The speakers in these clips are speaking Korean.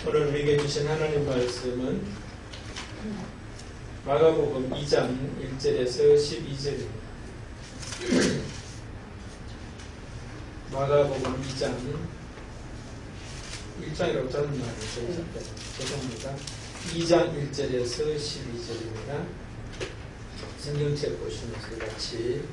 오늘 우리에게 주신 하나님 말씀은 마가복음 2장 1절에서 12절입니다. 마가복음 2장 1장이라고 적은 말이죠. 죄송합니다. 2장 1절에서 12절입니다. 성경책 보시면서 같이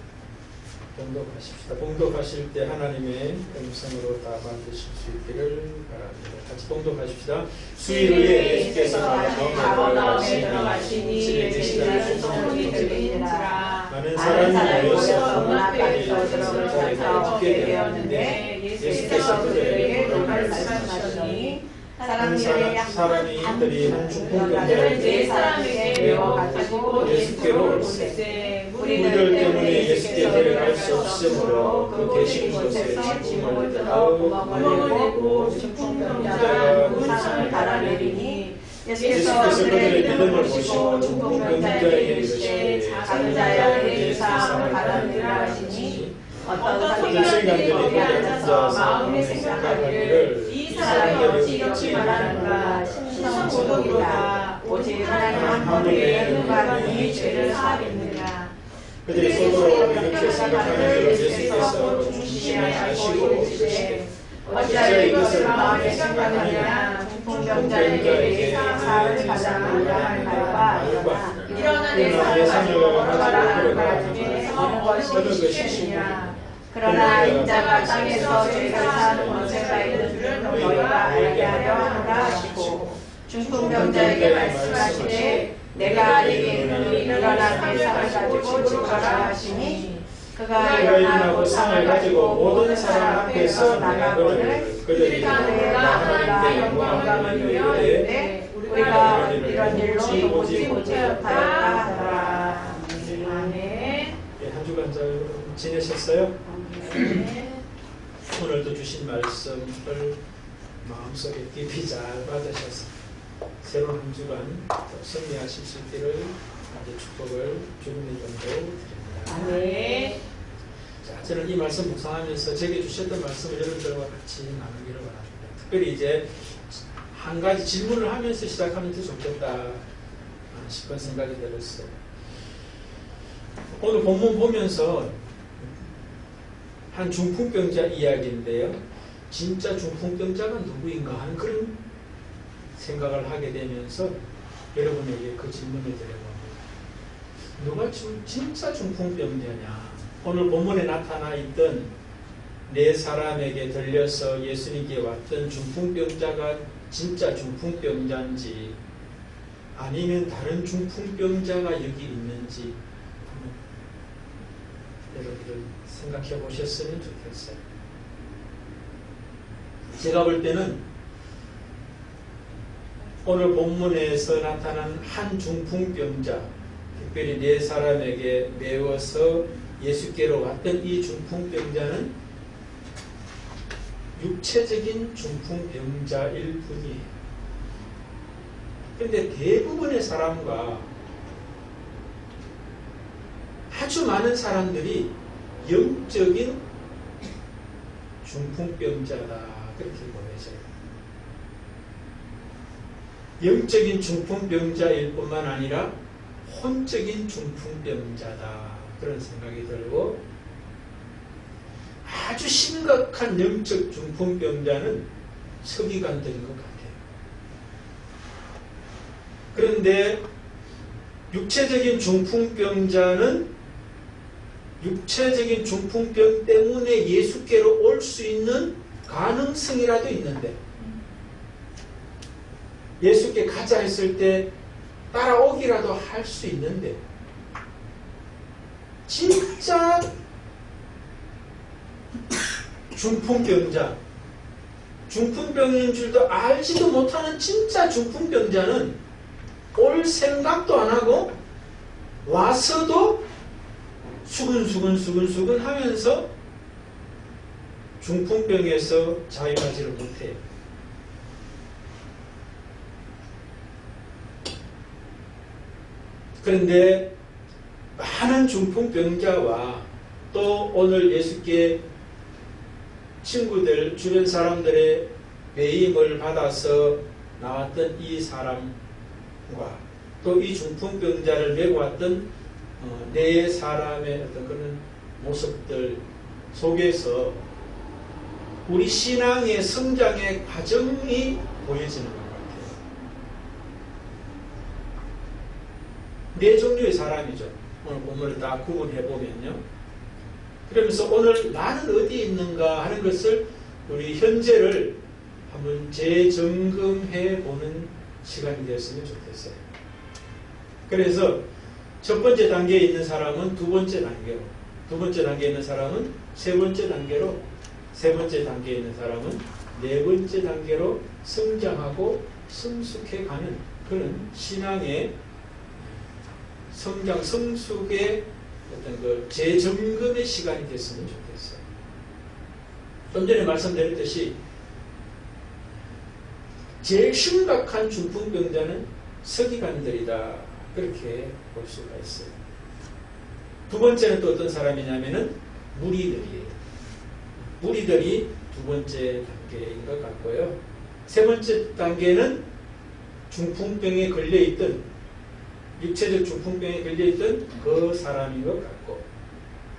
봉독하십시다. 봉독하실 때 하나님의 음성으로 다 만드실 수 있기를 바랍니다. 같이 봉독하십시다. 수위에 예수께서 가버나움에 들어가시니 제자들은 소문이 들리니라. 많은 사람이 모여서 문학가에서 들어가서 듣게 되었는데 예수께서 그들에게 놀라를 말씀하시더니 사람들이 한 중풍병자를 네 사람에게 메워가지고 예수께로 오르되 무리들 때문에 예수께 데려갈 수 없으므로 그 계신 곳에 짐을 뜯어 구멍을 내고 중풍병자가 문상을 달아내리니 예수께서 그들의 믿음을 보시고 중풍병자에게 이르시되 작은 자여 내 사함을 받아들이라 하시니 어떤 서기관들이 거기 앉아서 마음에 생각하기를 이 사람이 어찌 이렇게 말하는가 신성모독이로다 오직 하나님 한 분에게 누가니 죄를 사하겠느냐. 그들이 서로 이렇게 생각하는 예수께서 중심하시고 이르시되 어찌하여 이것을 마음에 생각하느냐. 중풍병자에게 사함을 받아들이라 할까. 일어나 내 삶을 걸어가라 하는 말 중에 어느 것이 쉽겠느냐. 그러나 인자가 땅에서 죄를 사하는 권세가 있는 줄을 너희가 알게 하려 하노라 하시고 중풍병자에게 말씀하시되 내가 네게 이르노니 일어나 내 상을 가지고 집가라 하시니 그가 일어나고 상을 가지고 모든 사람 앞에서 나가거늘 그들이 내가 하나님께 영광감을 누려 이르되 우리가 이런 일로 도무지 못하였다 하더라. 아멘. 한 주간 잘 지내셨어요? 오늘도 주신 말씀을 마음속에 깊이 잘 받으셔서 새로운 한 주간 승리하실 수 있기를 아주 축복을 주님의 이름으로 드립니다. 네. 자, 저는 이 말씀 묵상하면서 제게 주셨던 말씀을 여러분들과 같이 나누기를 바랍니다. 특별히 이제 한 가지 질문을 하면서 시작하면 더 좋겠다 싶은 생각이 들었어요. 오늘 본문 보면서 한 중풍병자 이야기인데요. 진짜 중풍병자가 누구인가 하는 그런 생각을 하게 되면서 여러분에게 그 질문을 드려봅니다. 누가 진짜 중풍병자냐? 오늘 본문에 나타나 있던 네 사람에게 들려서 예수님께 왔던 중풍병자가 진짜 중풍병자인지 아니면 다른 중풍병자가 여기 있는지 여러분들 생각해 보셨으면 좋겠어요. 제가 볼 때는 오늘 본문에서 나타난 한 중풍병자, 특별히 네 사람에게 메워서 예수께로 왔던 이 중풍병자는 육체적인 중풍병자일 뿐이에요. 그런데 대부분의 사람과 아주 많은 사람들이 영적인 중풍병자다 그렇게 보여져요. 영적인 중풍병자일 뿐만 아니라 혼적인 중풍병자다 그런 생각이 들고 아주 심각한 영적 중풍병자는 서기관들인 것 같아요. 그런데 육체적인 중풍병자는 육체적인 중풍병 때문에 예수께로 올 수 있는 가능성이라도 있는데 예수께 가자 했을 때 따라오기라도 할 수 있는데 진짜 중풍병자, 중풍병인 줄도 알지도 못하는 진짜 중풍병자는 올 생각도 안 하고 와서도 수근수근 하면서 중풍병에서 자유하지를 못해요. 그런데 많은 중풍병자와 또 오늘 예수께 친구들, 주변 사람들의 배임을 받아서 나왔던 이 사람과 또 이 중풍병자를 메고 왔던 네 사람의 어떤 그런 모습들 속에서 우리 신앙의 성장의 과정이 보여지는 것 같아요. 네 종류의 사람이죠. 오늘 본문을 다 구분해 보면요. 그러면서 오늘 나는 어디에 있는가 하는 것을 우리 현재를 한번 재점검해 보는 시간이 되었으면 좋겠어요. 그래서 첫 번째 단계에 있는 사람은 두 번째 단계로, 두 번째 단계에 있는 사람은 세 번째 단계로, 세 번째 단계에 있는 사람은 네 번째 단계로 성장하고 성숙해가는 그런 신앙의 성장, 성숙의 어떤 그 재점검의 시간이 됐으면 좋겠어요. 좀 전에 말씀드렸듯이 제일 심각한 중풍병자는 서기관들이다. 그렇게 볼 수가 있어요. 두 번째는 또 어떤 사람이냐면은 무리들이에요. 무리들이 두 번째 단계인 것 같고요. 세 번째 단계는 중풍병에 걸려있던, 육체적 중풍병에 걸려있던 그 사람인 것 같고,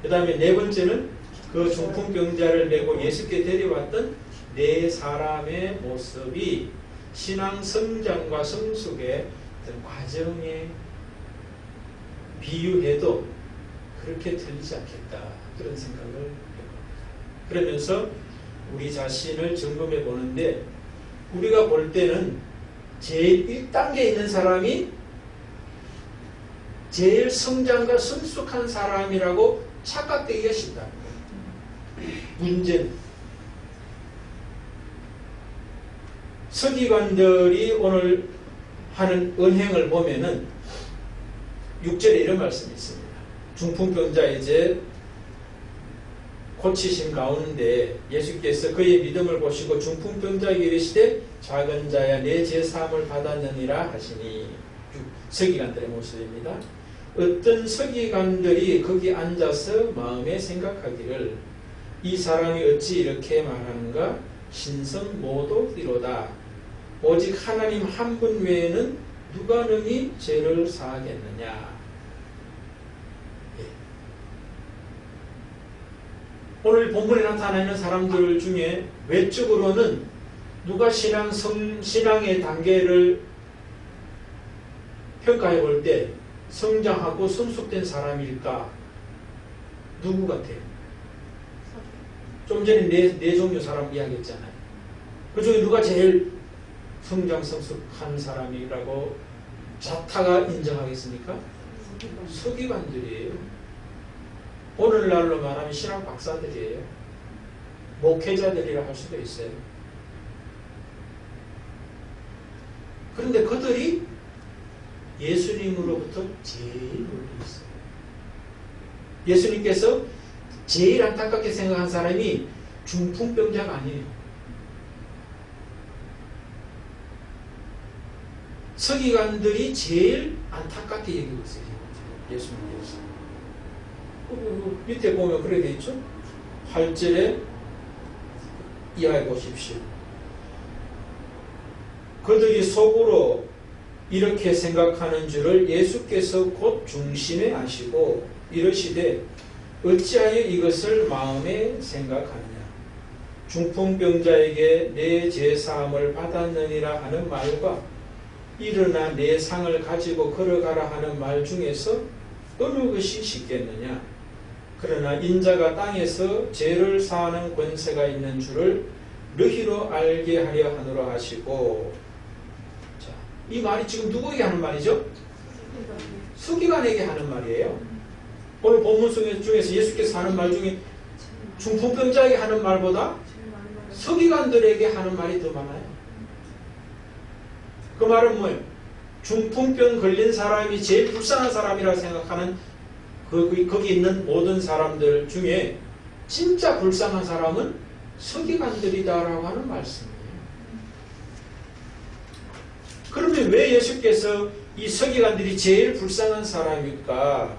그 다음에 네 번째는 그 중풍병자를 메고 예수께 데려왔던 네 사람의 모습이 신앙 성장과 성숙의 어떤 과정에 비유해도 그렇게 틀리지 않겠다. 그런 생각을 해봅니다. 그러면서 우리 자신을 점검해 보는데 우리가 볼 때는 제일 1단계에 있는 사람이 제일 성장과 성숙한 사람이라고 착각되기가 쉽다. 문제는 서기관들이 오늘 하는 언행을 보면은 6절에 이런 말씀이 있습니다. 중풍병자 이제 고치신 가운데 예수께서 그의 믿음을 보시고 중풍병자에게 이르시되 작은 자야 내 제사함을 받았느니라 하시니, 서기관들의 모습입니다. 어떤 서기관들이 거기 앉아서 마음에 생각하기를 이 사람이 어찌 이렇게 말하는가? 신성 모독이로다. 오직 하나님 한 분 외에는 누가 능히 죄를 사하겠느냐. 예. 오늘 본문에 나타나는 사람들 중에 외적으로는 누가 신앙의 단계를 평가해 볼 때 성장하고 성숙된 사람일까? 누구 같아요? 좀 전에 네 종류 사람 이야기했잖아요. 그 중에 누가 제일 성장 성숙한 사람이라고 자타가 인정하겠습니까? 서기관들이에요. 오늘날로 말하면 신학 박사들이에요. 목회자들이라 할 수도 있어요. 그런데 그들이 예수님으로부터 제일 멀리 있어요. 예수님께서 제일 안타깝게 생각한 사람이 중풍병자가 아니에요. 서기관들이 제일 안타깝게 얘기하고 있어요. 예수님께서. 밑에 보면 그렇게 되어 있죠. 8절에 이하에 보십시오. 그들이 속으로 이렇게 생각하는 줄을 예수께서 곧 중심에 아시고 이르시되 어찌하여 이것을 마음에 생각하느냐. 중풍병자에게 내 죄사함을 받았느니라 하는 말과 일어나 내 상을 가지고 걸어가라 하는 말 중에서 어느 것이 쉽겠느냐. 그러나 인자가 땅에서 죄를 사하는 권세가 있는 줄을 너희로 알게 하려 하노라 하시고. 자, 이 말이 지금 누구에게 하는 말이죠? 서기관에게 하는 말이에요. 오늘 본문 중에서 예수께서 하는 말 중에 중풍병자에게 하는 말보다 서기관들에게 하는 말이 더 많아요. 그 말은 뭐예요? 중풍병 걸린 사람이 제일 불쌍한 사람이라고 생각하는 거기 있는 모든 사람들 중에 진짜 불쌍한 사람은 서기관들이다라고 하는 말씀이에요. 그러면 왜 예수께서 이 서기관들이 제일 불쌍한 사람일까?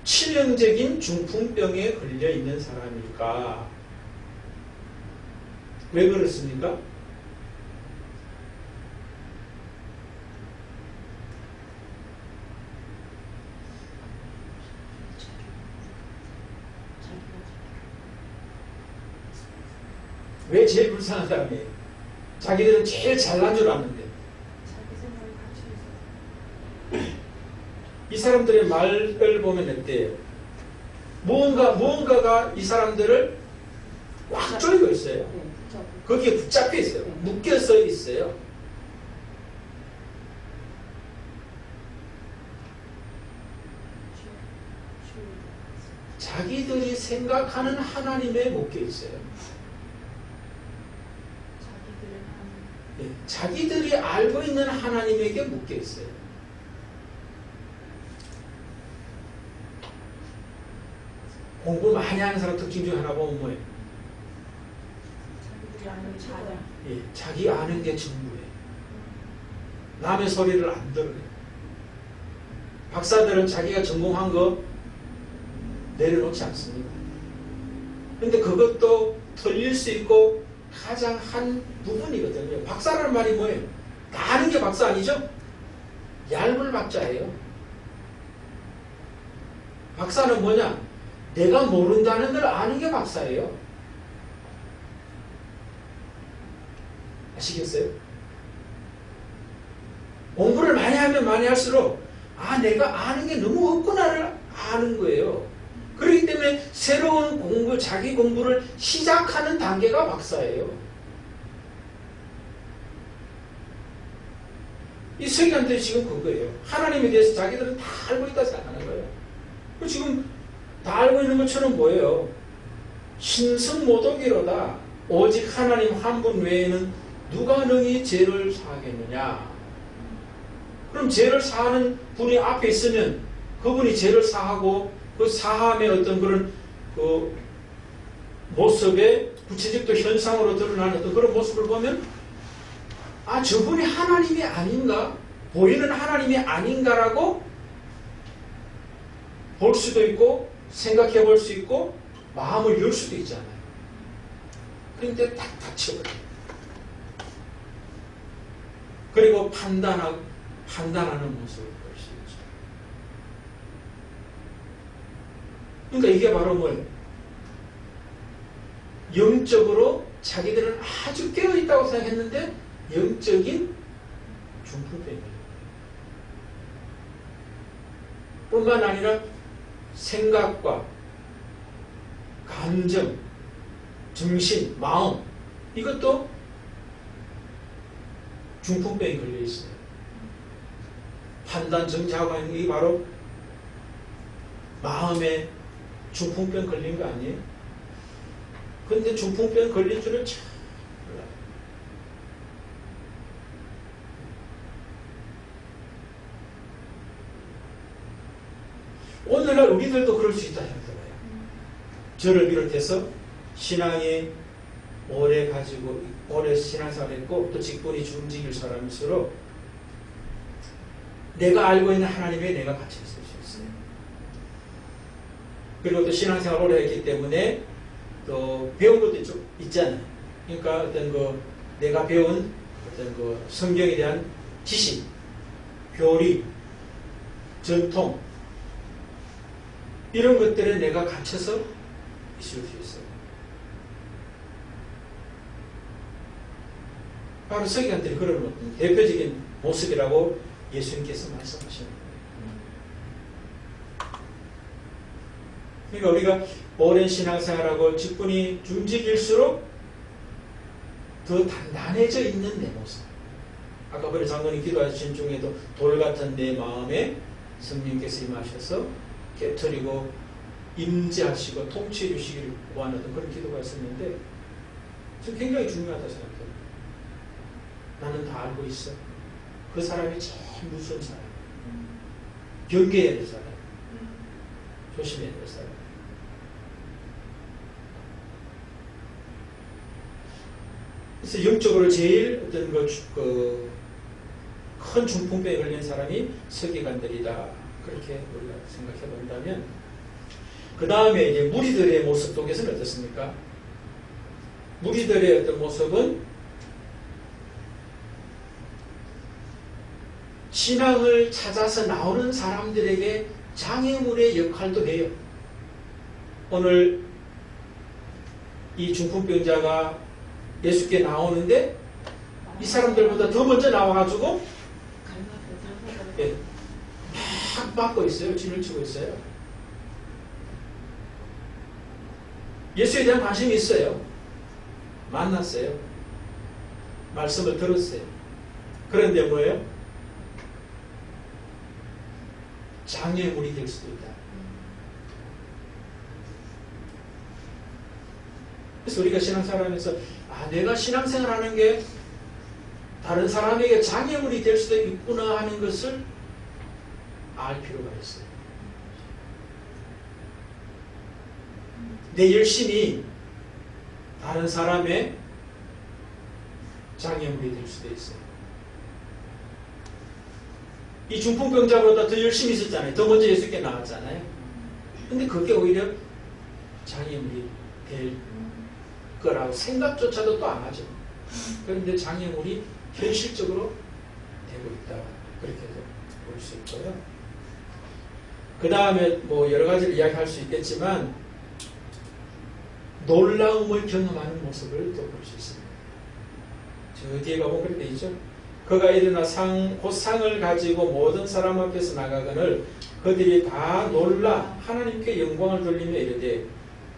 치명적인 중풍병에 걸려 있는 사람일까? 왜 그렇습니까? 왜 제일 불쌍한 사람이에요? 자기들은 제일 잘난 줄 아는데. 이 사람들의 말을 보면 어때요? 무언가가 이 사람들을 꽉 조이고 있어요. 거기에 붙잡혀 있어요. 묶여서 있어요. 자기들이 생각하는 하나님에 묶여 있어요. 네, 자기들이 알고 있는 하나님에게 묶여 있어요. 공부 많이 하는 사람 특징 중 하나 보면 뭐예요? 예, 자기 아는 게 전부예요. 남의 소리를 안 들어요. 박사들은 자기가 전공한 거 내려놓지 않습니다. 그런데 그것도 틀릴 수 있고 가장 한 부분이거든요. 박사라는 말이 뭐예요? 다 아는 게 박사 아니죠? 얇은 박자예요. 박사는 뭐냐? 내가 모른다는 걸 아는 게 박사예요. 아시겠어요? 공부를 많이 하면 많이 할수록 내가 아는 게 너무 없구나를 아는 거예요. 그렇기 때문에 새로운 공부, 자기 공부를 시작하는 단계가 박사예요. 이 서기관들이 지금 그거예요. 하나님에 대해서 자기들은 다 알고 있다 생각하는 거예요. 지금 다 알고 있는 것처럼 뭐예요? 신성모독이로다. 오직 하나님 한 분 외에는 누가 능히 죄를 사하겠느냐. 그럼 죄를 사하는 분이 앞에 있으면 그분이 죄를 사하고 그 사함의 어떤 그런 그 모습의 구체적 또 현상으로 드러나는 어떤 그런 모습을 보면 저분이 하나님이 아닌가? 보이는 하나님이 아닌가라고 볼 수도 있고 생각해 볼 수 있고 마음을 열 수도 있잖아요. 그런데 딱 닫혀버려요. 그리고 판단하는 모습을 볼 수 있죠. 그러니까 이게 바로 뭐예요? 영적으로 자기들은 아주 깨어있다고 생각했는데 영적인 중풍병이에요. 뿐만 아니라 생각과 감정, 정신, 마음 이것도 중풍병이 걸려 있어요. 판단 정지하고 있는 게 바로 마음에 중풍병 걸린 거 아니에요? 근데 중풍병 걸린 줄을 참 몰라요. 오늘날 우리들도 그럴 수 있다 생각해봐요. 저를 비롯해서 신앙이 오래 신앙생활했고 또 직분이 중직일 사람일수록 내가 알고 있는 하나님에 내가 갇혀 있을 수 있어요. 그리고 또 신앙생활 오래 했기 때문에 또 배운 것도 좀 있잖아요. 그러니까 어떤 내가 배운 어떤 성경에 대한 지식, 교리, 전통 이런 것들에 내가 갇혀서 있을 수 있어요. 바로 서기관들이 그런 어떤 대표적인 모습이라고 예수님께서 말씀하시는 거예요. 그러니까 우리가 오랜 신앙생활하고 직분이 중직일수록 더 단단해져 있는 내 모습. 아까 우리 장로님 기도하신 중에도 돌 같은 내 마음에 성령께서 임하셔서 깨트리고 임재하시고 통치해 주시기를 구하는 그런 기도가 있었는데 지금 굉장히 중요하다 생각해요. 나는 다 알고 있어. 그 사람이 제일 무서운 사람. 경계해야 될 사람. 조심해야 될 사람. 그래서 영적으로 제일 어떤 큰 중풍병에 걸린 사람이 서기관들이다. 그렇게 우리가 생각해 본다면, 그 다음에 이제 무리들의 모습 속에서는 어떻습니까? 무리들의 어떤 모습은 신앙을 찾아서 나오는 사람들에게 장애물의 역할도 해요. 오늘 이 중풍병자가 예수께 나오는데 이 사람들보다 더 먼저 나와가지고 예, 막 받고 있어요. 진을 치고 있어요. 예수에 대한 관심이 있어요. 만났어요. 말씀을 들었어요. 그런데 뭐예요? 장애물이 될 수도 있다. 그래서 우리가 신앙생활하면서 내가 신앙생활하는 게 다른 사람에게 장애물이 될 수도 있구나 하는 것을 알 필요가 있어요. 내 열심이 다른 사람의 장애물이 될 수도 있어요. 이 중풍병자보다 더 열심히 있었잖아요. 더 먼저 예수께 나왔잖아요. 근데 그게 오히려 장애물이 될 거라고 생각조차도 또 안 하죠. 그런데 장애물이 현실적으로 되고 있다. 그렇게도 볼 수 있고요. 그 다음에 뭐 여러 가지를 이야기할 수 있겠지만 놀라움을 경험하는 모습을 또 볼 수 있습니다. 저 뒤에 가보면 그렇게 돼 있죠. 그가 일어나 곧 상을 가지고 모든 사람 앞에서 나가거늘 그들이 다 놀라 하나님께 영광을 돌리며 이르되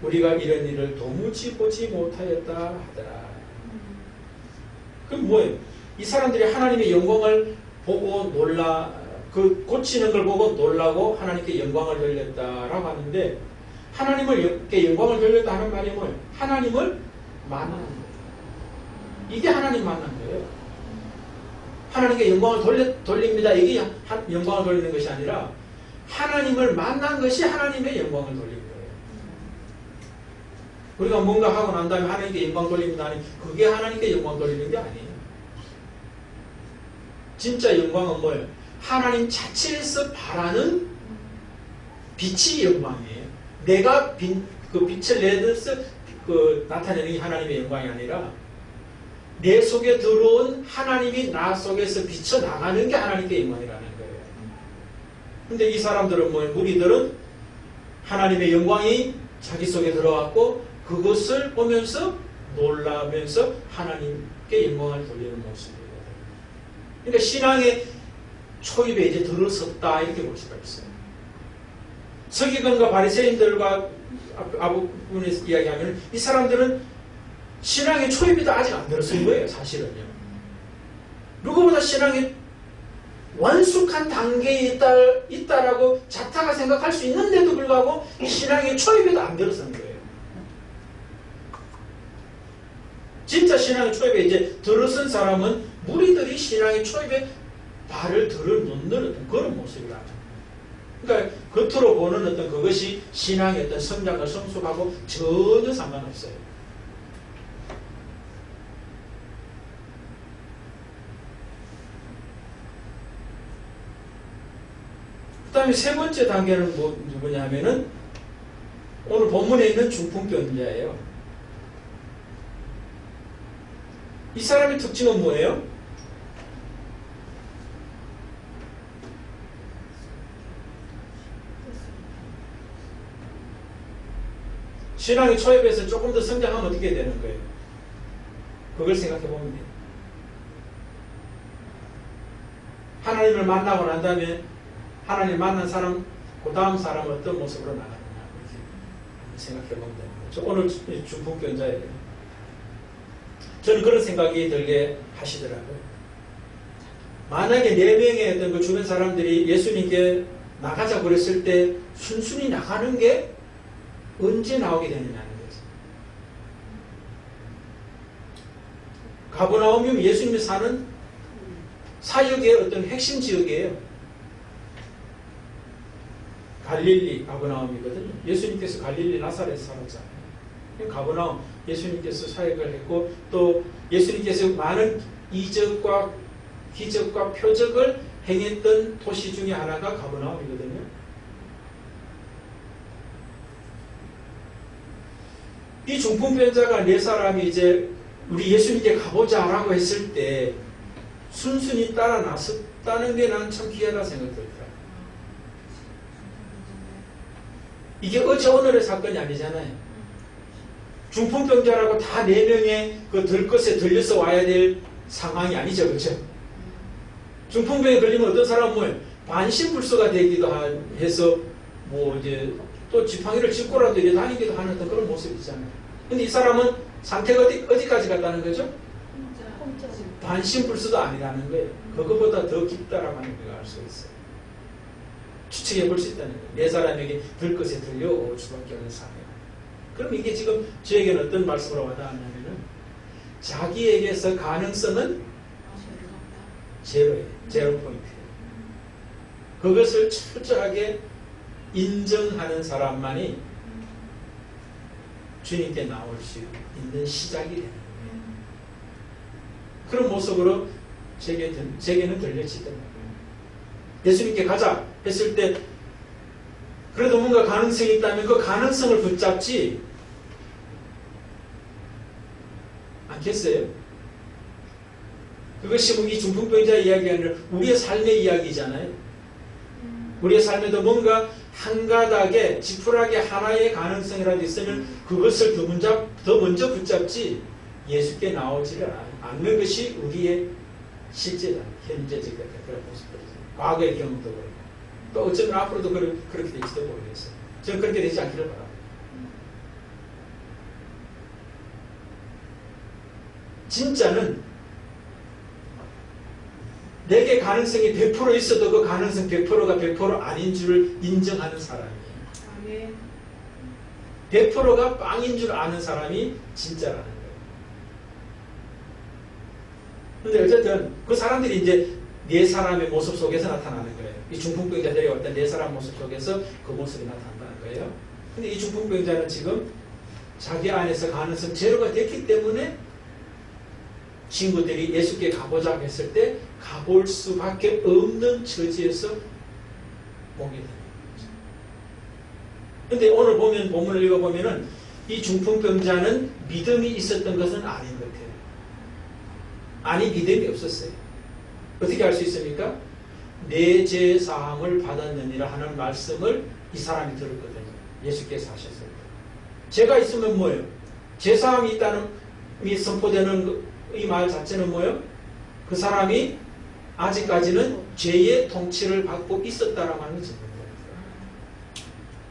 우리가 이런 일을 도무지 보지 못하였다 하더라. 그럼 뭐예요? 이 사람들이 하나님의 영광을 보고 그 고치는 걸 보고 놀라고 하나님께 영광을 돌렸다라고 하는데 하나님께 영광을 돌렸다 하는 말이 뭐예요? 하나님을 만난 거예요. 이게 하나님 만난 거예요. 하나님께 영광을 돌립니다. 이게 영광을 돌리는 것이 아니라 하나님을 만난 것이 하나님의 영광을 돌리는 거예요. 우리가 뭔가 하고 난 다음에 하나님께 영광 돌립니다 하니 그게 하나님께 영광 돌리는 게 아니에요. 진짜 영광은 뭐예요? 하나님 자체에서 바라는 빛이 영광이에요. 내가 그 빛을 내서 나타내는 게 하나님의 영광이 아니라 내 속에 들어온 하나님이 나 속에서 비쳐나가는 게 하나님의 영광이라는 거예요. 근데 이 사람들은 뭐예요? 무리들은 하나님의 영광이 자기 속에 들어왔고 그것을 보면서 놀라면서 하나님께 영광을 돌리는 모습이에요. 그러니까 신앙의 초입에 이제 들어섰다 이렇게 볼 수가 있어요. 서기관과 바리새인들과 앞부분에서 이야기하면 이 사람들은 신앙의 초입에도 아직 안 들어선 거예요. 사실은요. 누구보다 신앙의 완숙한 단계에 있다라고 자타가 생각할 수 있는데도 불구하고 신앙의 초입에도 안 들어선 거예요. 진짜 신앙의 초입에 이제 들어선 사람은 무리들이 신앙의 초입에 발을 들어놓는 어떤 그런 모습이라. 그러니까 겉으로 보는 어떤 그것이 신앙의 어떤 성장과 성숙하고 전혀 상관없어요. 그 다음에 세 번째 단계는 누구냐 하면은 오늘 본문에 있는 중풍병자예요. 이 사람의 특징은 뭐예요? 신앙의 초입에서 조금 더 성장하면 어떻게 되는 거예요? 그걸 생각해 보면 돼요. 하나님을 만나고 난 다음에 하나님 만난 사람, 그 다음 사람은 어떤 모습으로 나가느냐 이렇게 생각해 보면 되는 거죠. 오늘 중풍병자예요. 저는 그런 생각이 들게 하시더라고요. 만약에 4명의 어떤 그 주변 사람들이 예수님께 나가자고 그랬을 때 순순히 나가는 게 언제 나오게 되느냐는 거죠. 가버나움이 예수님이 사는 사역의 어떤 핵심 지역이에요. 갈릴리 가버나움이거든요. 예수님께서 갈릴리 나사렛에 살았잖아요. 가버나움 예수님께서 사역을 했고 또 예수님께서 많은 이적과 기적과 표적을 행했던 도시 중에 하나가 가버나움이거든요. 이 중풍병자가 4사람이 이제 우리 예수님께 가보자라고 했을 때 순순히 따라 나섰다는 게 난 참 귀하다 생각들더라. 이게 어제 오늘의 사건이 아니잖아요. 중풍병자라고 다 4명의 그 들것에 들려서 와야 될 상황이 아니죠. 그렇죠? 중풍병에 걸리면 어떤 사람은 뭐예요? 반신불수가 되기도 해서 뭐 이제 또 지팡이를 짚고라도 이렇게 다니기도 하는 그런 모습이 있잖아요. 근데 이 사람은 상태가 어디까지 갔다는 거죠? 반신불수도 아니라는 거예요. 그것보다 더 깊다라고 하는 걸 알 수 있어요. 추측해 볼 수 있다는 거예요. 4사람에게 들것에 들려올 수밖에 없는 상황. 그럼 이게 지금 저에게는 어떤 말씀으로 와닿았냐면은 자기에게서 가능성은 제로예요. 제로 포인트예요. 그것을 철저하게 인정하는 사람만이 주님께 나올 수 있는 시작이 되는 거예요. 그런 모습으로 제게는 들려지더라고요. 예수님께 가자 했을 때 그래도 뭔가 가능성이 있다면 그 가능성을 붙잡지 않겠어요? 그것이 이 중풍병자 이야기가 아니라 우리의 삶의 이야기잖아요. 우리의 삶에도 뭔가 한 가닥에 지푸라기 하나의 가능성이라도 있으면 그것을 더 먼저 붙잡지 예수께 나오지를 않는 것이 우리의 실제다. 현재적 그런 모습들이죠. 과거의 경험도 그렇고 또 어쩌면 앞으로도 그렇게 될지도 모르겠어요. 저는 그렇게 되지 않기를 바랍니다. 진짜는 내게 가능성이 100% 있어도 그 가능성 100%가 100% 아닌 줄 인정하는 사람이에요. 100%가 빵인 줄 아는 사람이 진짜라는 거예요. 근데 어쨌든 그 사람들이 이제 4사람의 모습 속에서 나타나는 거예요. 이 중풍병자들이 어떤 4사람 모습 속에서 그 모습이 나타난다는 거예요. 근데 이 중풍병자는 지금 자기 안에서 가능성 제로가 됐기 때문에 친구들이 예수께 가보자 했을 때 가볼 수밖에 없는 처지에서 보게 됩니다. 근데 오늘 보면 본문을 읽어보면은 이 중풍병자는 믿음이 있었던 것은 아닌 것 같아요. 아니 믿음이 없었어요. 어떻게 알 수 있습니까? 내 죄 사함을 받았느니라 하는 말씀을 이 사람이 들었거든요. 예수께서 하셨을 때. 죄가 있으면 뭐예요? 죄 사함이 있다는 이 선포되는 이 말 자체는 뭐예요? 그 사람이 아직까지는 죄의 통치를 받고 있었다라고 하는 것입니다.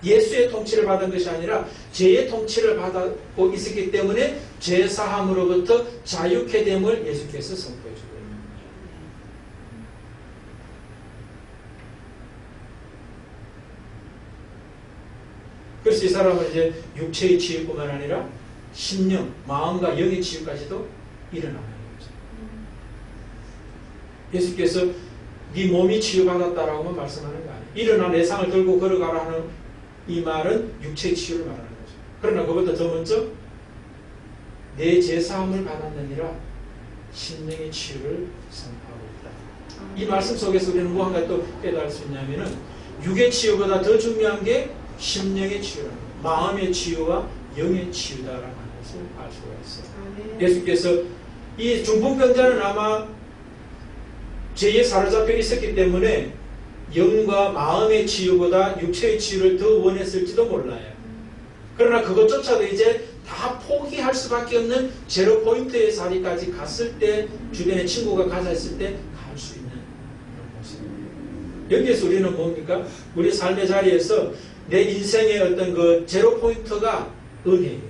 예수의 통치를 받은 것이 아니라 죄의 통치를 받고 있었기 때문에 죄 사함으로부터 자유케 됨을 예수께서 선포해 주고 있습니다. 그래서 이 사람은 이제 육체의 치유뿐만 아니라 심령, 마음과 영의 치유까지도 일어나는 거죠. 예수께서 네 몸이 치유받았다라고 말씀하는 거 아니에요. 일어나 내 상을 들고 걸어가라 하는 이 말은 육체의 치유를 말하는 거죠. 그러나 그것보다 더 먼저 내 죄사함을 받았느니라 심령의 치유를 선포하고 있다. 이 말씀 속에서 우리는 무언가 또 깨달을 수 있냐면은 육의 치유보다 더 중요한 게 심령의 치유라는 거예요. 마음의 치유와 영의 치유다라고 하는 것을 알 수가 있어요. 예수께서 이 중풍병자는 아마 죄에 사로잡혀 있었기 때문에 영과 마음의 치유보다 육체의 치유를 더 원했을지도 몰라요. 그러나 그것조차도 이제 다 포기할 수밖에 없는 제로 포인트의 자리까지 갔을 때 주변에 친구가 가자 했을 때 갈 수 있는 그런 모습입니다. 여기에서 우리는 뭡니까? 우리 삶의 자리에서 내 인생의 어떤 그 제로 포인트가 은혜예요.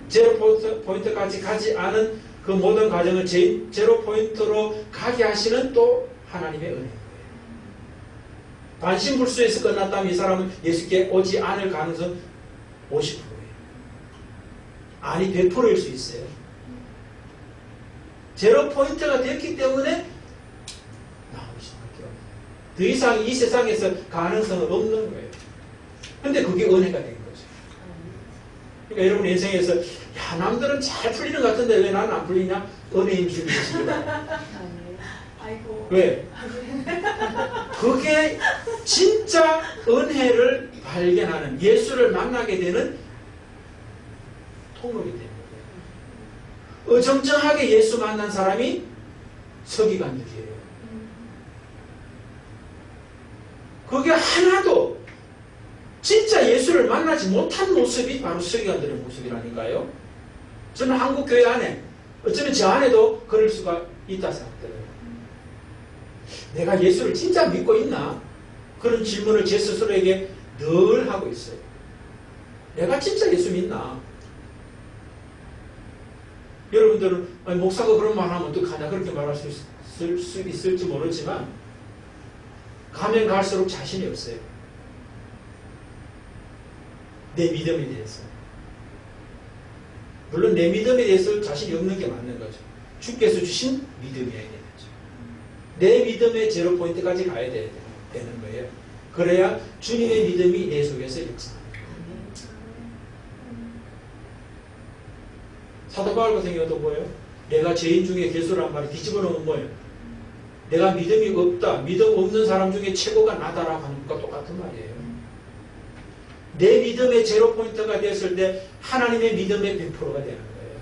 제로 포인트까지 가지 않은 그 모든 과정을 제로 포인트로 가게 하시는 또 하나님의 은혜인 거예요. 반신불수에서 끝났다면 이 사람은 예수께 오지 않을 가능성 50%예요. 아니 100%일 수 있어요. 제로 포인트가 됐기 때문에 나올 수밖에 없어요. 더 이상 이 세상에서 가능성은 없는 거예요. 근데 그게 은혜가 된 거죠. 그러니까 여러분 인생에서 야 남들은 잘 풀리는 것 같은데 왜 나는 안 풀리냐? 은혜인 줄 믿으시기다. 왜? 그게 진짜 은혜를 발견하는 예수를 만나게 되는 통로이 되는 거예요. 어정쩡하게 예수 만난 사람이 서기관들이에요. 그게 하나도 진짜 예수를 만나지 못한 모습이 바로 서기관들의 모습이라니까요. 저는 한국 교회 안에 어쩌면 저 안에도 그럴 수가 있다 생각돼요. 내가 예수를 진짜 믿고 있나? 그런 질문을 제 스스로에게 늘 하고 있어요. 내가 진짜 예수 믿나? 여러분들은 아니, 목사가 그런 말 하면 어떡하냐 그렇게 말할 수 있을지 모르지만 가면 갈수록 자신이 없어요. 내 믿음에 대해서. 물론 내 믿음에 대해서 자신이 없는 게 맞는 거죠. 주께서 주신 믿음이어야 되는 거죠. 내 믿음의 제로 포인트까지 가야 되는 거예요. 그래야 주님의 믿음이 내 속에서 역사합니다. 사도 바울 같은 경우도 뭐예요? 내가 죄인 중에 괴수란 말을 뒤집어 놓으면 뭐예요? 내가 믿음이 없다. 믿음 없는 사람 중에 최고가 나다라고 하는 것과 똑같은 말이에요. 내 믿음의 제로 포인트가 됐을 때 하나님의 믿음의 100%가 되는 거예요.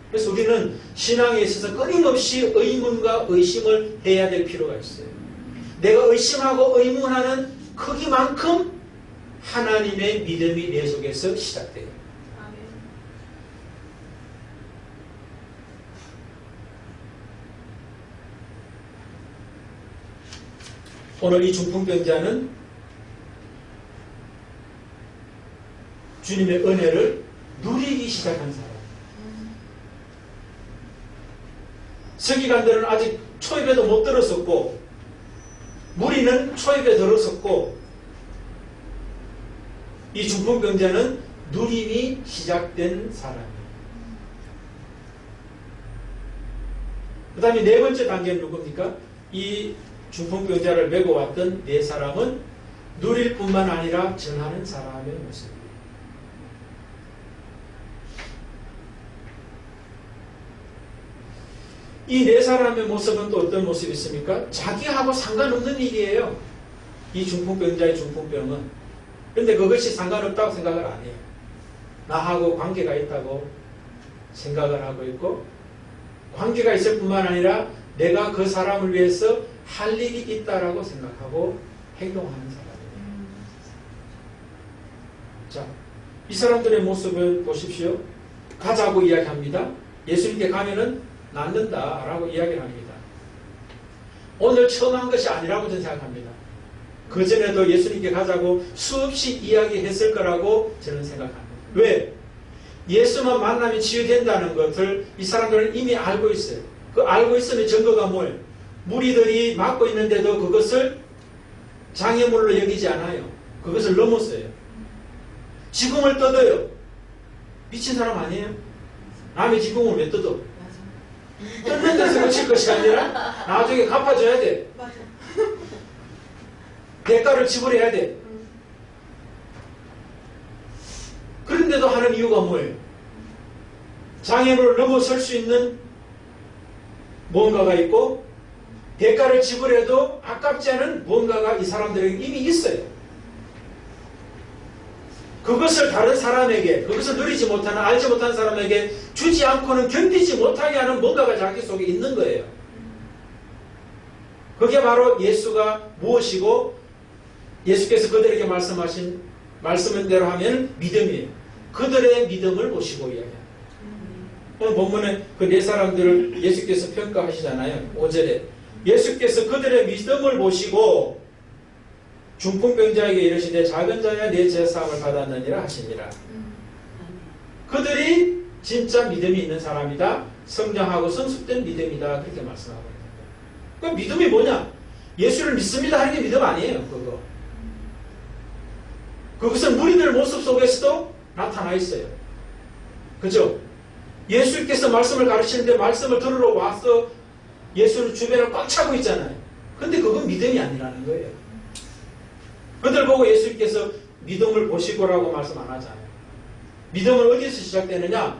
그래서 우리는 신앙에 있어서 끊임없이 의문과 의심을 해야 될 필요가 있어요. 내가 의심하고 의문하는 크기만큼 하나님의 믿음이 내 속에서 시작돼요. 오늘 이 중풍병자는 주님의 은혜를 누리기 시작한 사람. 서기관들은 아직 초입에도 못 들었었고 무리는 초입에 들었었고 이 중풍병자는 누림이 시작된 사람이에요. 그 다음에 네 번째 단계는 누굽니까? 이 중풍병자를 메고 왔던 네 사람은 누릴 뿐만 아니라 전하는 사람의 모습이에요. 이 네 사람의 모습은 또 어떤 모습이 있습니까? 자기하고 상관없는 일이에요. 이 중풍병자의 중풍병은. 그런데 그것이 상관없다고 생각을 안 해요. 나하고 관계가 있다고 생각을 하고 있고 관계가 있을 뿐만 아니라 내가 그 사람을 위해서 할 일이 있다라고 생각하고 행동하는 사람이에요. 자, 이 사람들의 모습을 보십시오. 가자고 이야기합니다. 예수님께 가면은 낫는다라고 이야기를 합니다. 오늘 처음 한 것이 아니라고 저는 생각합니다. 그전에도 예수님께 가자고 수없이 이야기했을 거라고 저는 생각합니다. 왜? 예수만 만나면 치유된다는 것을 이 사람들은 이미 알고 있어요. 그 알고 있으면 증거가 뭐예요? 무리들이 막고 있는데도 그것을 장애물로 여기지 않아요. 그것을 넘었어요. 지붕을 뜯어요. 미친 사람 아니에요? 남의 지붕을 왜 뜯어? 뜯는 데서 그칠 것이 아니라 나중에 갚아줘야 돼. 대가를 지불해야 돼. 그런데도 하는 이유가 뭐예요? 장애물을 넘어설 수 있는 뭔가가 있고 대가를 지불해도 아깝지 않은 뭔가가 이 사람들에게 이미 있어요. 그것을 다른 사람에게, 그것을 누리지 못하는, 알지 못하는 사람에게 주지 않고는 견디지 못하게 하는 뭔가가 자기 속에 있는 거예요. 그게 바로 예수가 무엇이고 예수께서 그들에게 말씀하신 말씀대로 하면 믿음이에요. 그들의 믿음을 보시고 이야기합니다. 오늘 본문에 그 네 사람들을 예수께서 평가하시잖아요. 5절에 예수께서 그들의 믿음을 보시고 중풍병자에게 이르시되 작은 자야 내 죄사함을 받았느니라 하시니라. 그들이 진짜 믿음이 있는 사람이다. 성장하고 성숙된 믿음이다. 그렇게 말씀하고 있는 거예요. 그 믿음이 뭐냐? 예수를 믿습니다 하는 게 믿음 아니에요. 그것은 무리들 모습 속에서도 나타나 있어요. 그죠? 예수께서 말씀을 가르치는데 말씀을 들으러 와서 예수를 주변을 꽉 차고 있잖아요. 근데 그건 믿음이 아니라는 거예요. 그들 보고 예수께서 믿음을 보시고라고 말씀 안 하잖아요. 믿음은 어디서 시작되느냐?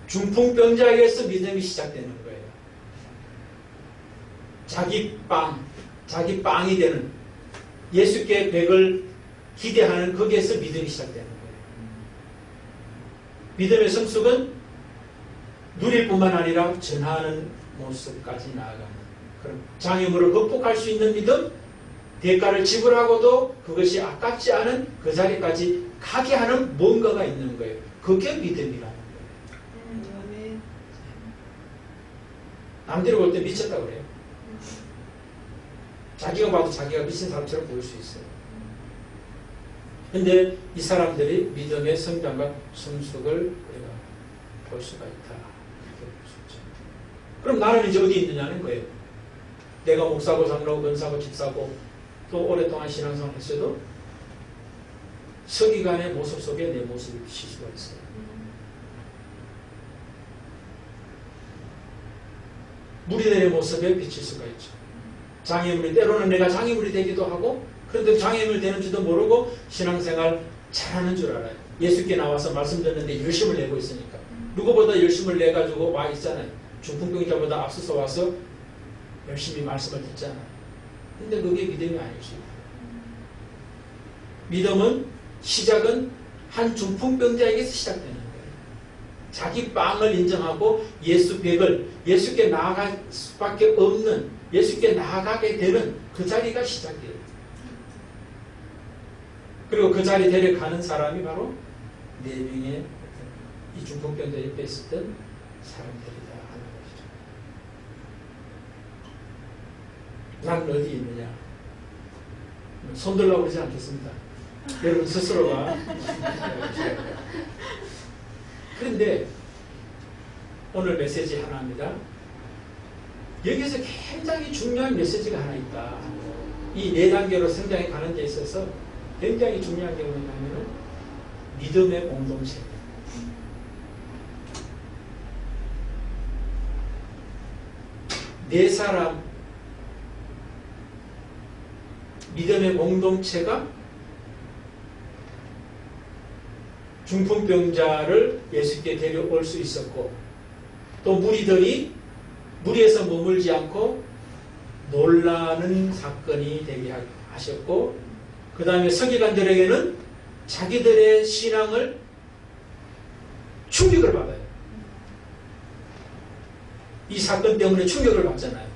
중풍병자에게서 믿음이 시작되는 거예요. 자기 빵이 되는 예수께 백을 기대하는 거기에서 믿음이 시작되는 거예요. 믿음의 성숙은 누릴 뿐만 아니라 전하는 모습까지 나아가는 그런 장애물을 극복할 수 있는 믿음, 대가를 지불하고도 그것이 아깝지 않은 그 자리까지 가게 하는 뭔가가 있는 거예요. 그게 믿음이라는 거예요. 아멘. 남들이 볼 때 미쳤다고 그래요. 자기가 봐도 자기가 미친 사람처럼 보일 수 있어요. 근데 이 사람들이 믿음의 성장과 성숙을 우리가 볼 수가 있다. 이렇게 볼 수 있죠. 그럼 나는 이제 어디 있느냐는 거예요. 내가 목사고 장로고 권사고 집사고 또 오랫동안 신앙생활을 했어도 서기관의 모습 속에 내 모습이 비칠 수가 있어요. 무리들의 모습에 비칠 수가 있죠. 장애물이 때로는 내가 장애물이 되기도 하고 그런데 장애물 되는지도 모르고 신앙생활 잘하는 줄 알아요. 예수께 나와서 말씀 듣는데 열심을 내고 있으니까 누구보다 열심을 내가지고 와 있잖아요. 중풍병자보다 앞서서 와서 열심히 말씀을 듣잖아요. 근데 그게 믿음이 아닐 수 있어요. 믿음은 시작은 한 중풍병자에게서 시작되는 거예요. 자기 빵을 인정하고 예수 벽을 예수께 나아갈 수밖에 없는 예수께 나아가게 되는 그 자리가 시작이에요. 그리고 그 자리 데려가는 사람이 바로 4명의 이 중풍병자 옆에 있었던 사람들이다 하는 것이죠. 나는 어디 있느냐? 손들라고 그러지 않겠습니다. 여러분 스스로가. 그런데 오늘 메시지 하나입니다. 여기서 굉장히 중요한 메시지가 하나 있다. 이 4단계로 성장해 가는 데 있어서 굉장히 중요한 게 뭐냐면 믿음의 공동체. 네 사람 믿음의 공동체가 중풍병자를 예수께 데려올 수 있었고 또 무리들이 무리에서 머물지 않고 놀라는 사건이 되게 하셨고 그 다음에 서기관들에게는 자기들의 신앙을 충격을 받아요. 이 사건 때문에 충격을 받잖아요.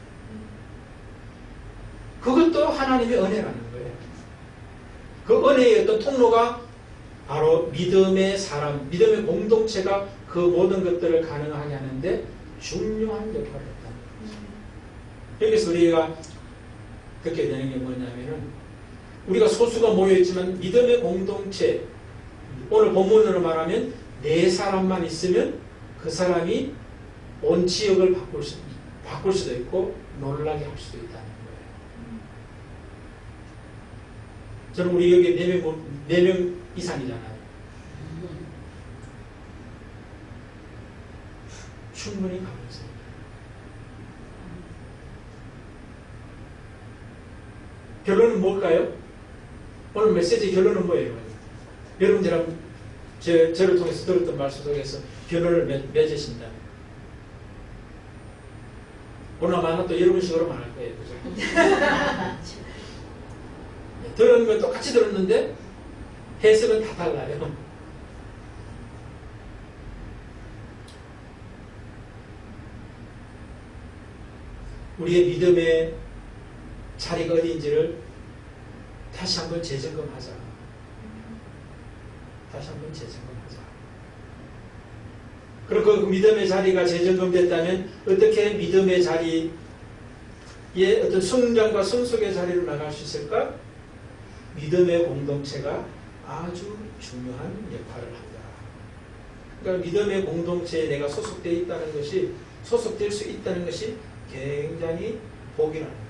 그것도 하나님의 은혜라는 거예요. 그 은혜의 어떤 통로가 바로 믿음의 사람, 믿음의 공동체가 그 모든 것들을 가능하게 하는데 중요한 역할을 했다는 거죠. 여기서 우리가 그렇게 되는 게 뭐냐면은 우리가 소수가 모여있지만 믿음의 공동체, 오늘 본문으로 말하면 4사람만 있으면 그 사람이 온 지역을 바꿀 수도 있고 놀라게 할 수도 있다는 거예요. 저는 우리 여기 4명 이상이잖아요. 충분히 가능성입니다. 결론은 뭘까요? 오늘 메시지 결론은 뭐예요? 여러분들은 저를 통해서 들었던 말씀 속에서 결론을 맺으신다. 오늘 아마 또 여러분 식으로 말할 거예요. 그죠? 들은 건 똑같이 들었는데 해석은 다 달라요. 우리의 믿음의 자리가 어디인지를 다시 한번 재점검하자. 다시 한번 재점검하자. 그리고 그 믿음의 자리가 재점검됐다면 어떻게 믿음의 자리에 어떤 성장과 성숙의 자리로 나갈 수 있을까? 믿음의 공동체가 아주 중요한 역할을 한다. 그러니까 믿음의 공동체에 내가 소속되어 있다는 것이 소속될 수 있다는 것이 굉장히 복이라는 거예요.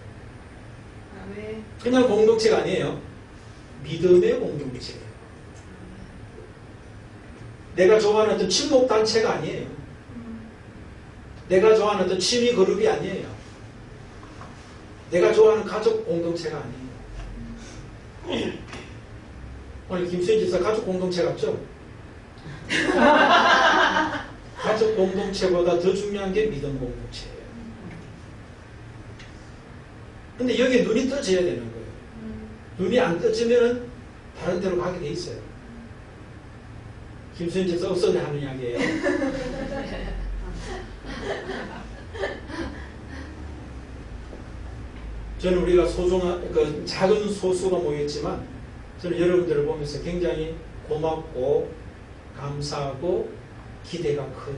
아멘. 그냥 공동체가 아니에요. 믿음의 공동체예요. 내가 좋아하는 어떤 친목단체가 아니에요. 내가 좋아하는 어떤 취미 그룹이 아니에요. 내가 좋아하는 가족 공동체가 아니에요. 오늘 김수현 집사 가족 공동체 같죠? 가족 공동체보다 더 중요한 게 믿음 공동체예요. 근데 여기에 눈이 떠져야 되는 거예요. 눈이 안 떠지면은 다른 데로 가게 돼 있어요. 김수현 집사 없어도 하는 이야기예요. 저는 우리가 소중한 그 작은 소수가 모였지만 저는 여러분들을 보면서 굉장히 고맙고 감사하고 기대가 커요.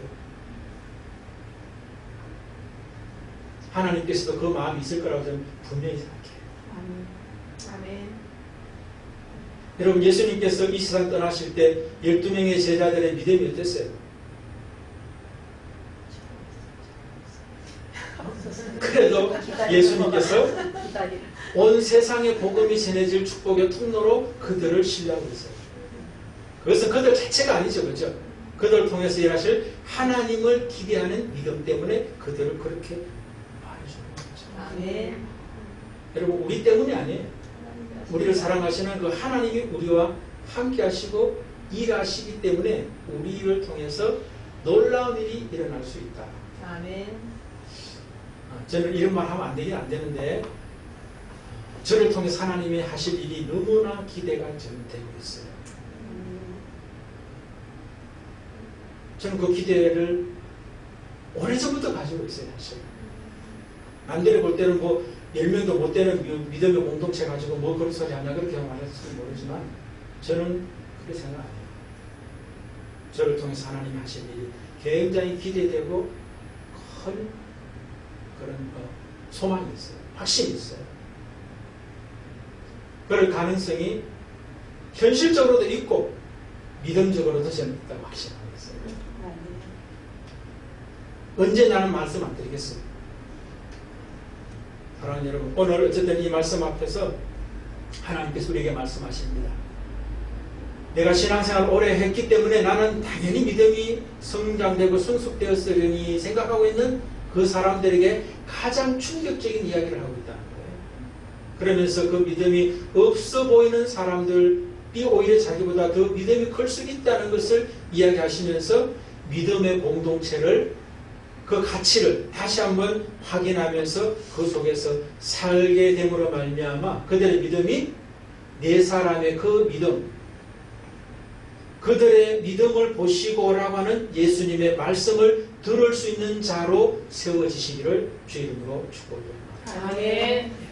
하나님께서도 그 마음이 있을 거라고 저는 분명히 생각해요. 아멘. 여러분, 예수님께서 이 세상 떠나실 때 12명의 제자들의 믿음이 어땠어요? 그래도 예수님께서 온 세상에 복음이 전해질 축복의 통로로 그들을 신뢰하고 있어요. 그것은 그들 자체가 아니죠. 그렇죠? 그들을 통해서 일하실 하나님을 기대하는 믿음 때문에 그들을 그렇게 말해주는 거죠. 아멘. 여러분, 우리 때문이 아니에요. 우리를 사랑하시는 그 하나님이 우리와 함께 하시고 일하시기 때문에 우리를 통해서 놀라운 일이 일어날 수 있다. 아멘. 저는 이런 말 하면 안 되긴 안 되는데 저를 통해서 하나님이 하실 일이 너무나 기대가 저는 되고 있어요. 저는 그 기대를 오래전부터 가지고 있어요. 사실 남들이 볼 때는 뭐 10명도 못 되는 믿음의 공동체 가지고 뭐 그런 소리 하냐 그렇게 말할지 모르지만 저는 그렇게 생각 안 해요. 저를 통해서 하나님이 하실 일이 굉장히 기대되고 큰 그런 소망이 있어요. 확신이 있어요. 그럴 가능성이 현실적으로도 있고 믿음적으로도 저는 있다고 확신하고 있어요. 언제냐는 말씀 안 드리겠습니다. 사랑하는 여러분, 오늘 어쨌든 이 말씀 앞에서 하나님께서 우리에게 말씀하십니다. 내가 신앙생활을 오래 했기 때문에 나는 당연히 믿음이 성장되고 성숙되었으리니 생각하고 있는 그 사람들에게 가장 충격적인 이야기를 하고 있다는 거예요. 그러면서 그 믿음이 없어 보이는 사람들이 오히려 자기보다 더 믿음이 클 수 있다는 것을 이야기하시면서 믿음의 공동체를 그 가치를 다시 한번 확인하면서 그 속에서 살게 됨으로 말미암아 그들의 믿음이 네 사람의 그 믿음, 그들의 믿음을 보시고라고 하는 예수님의 말씀을 들을 수 있는 자로 세워지시기를 주의 이름으로 축복합니다. 아멘.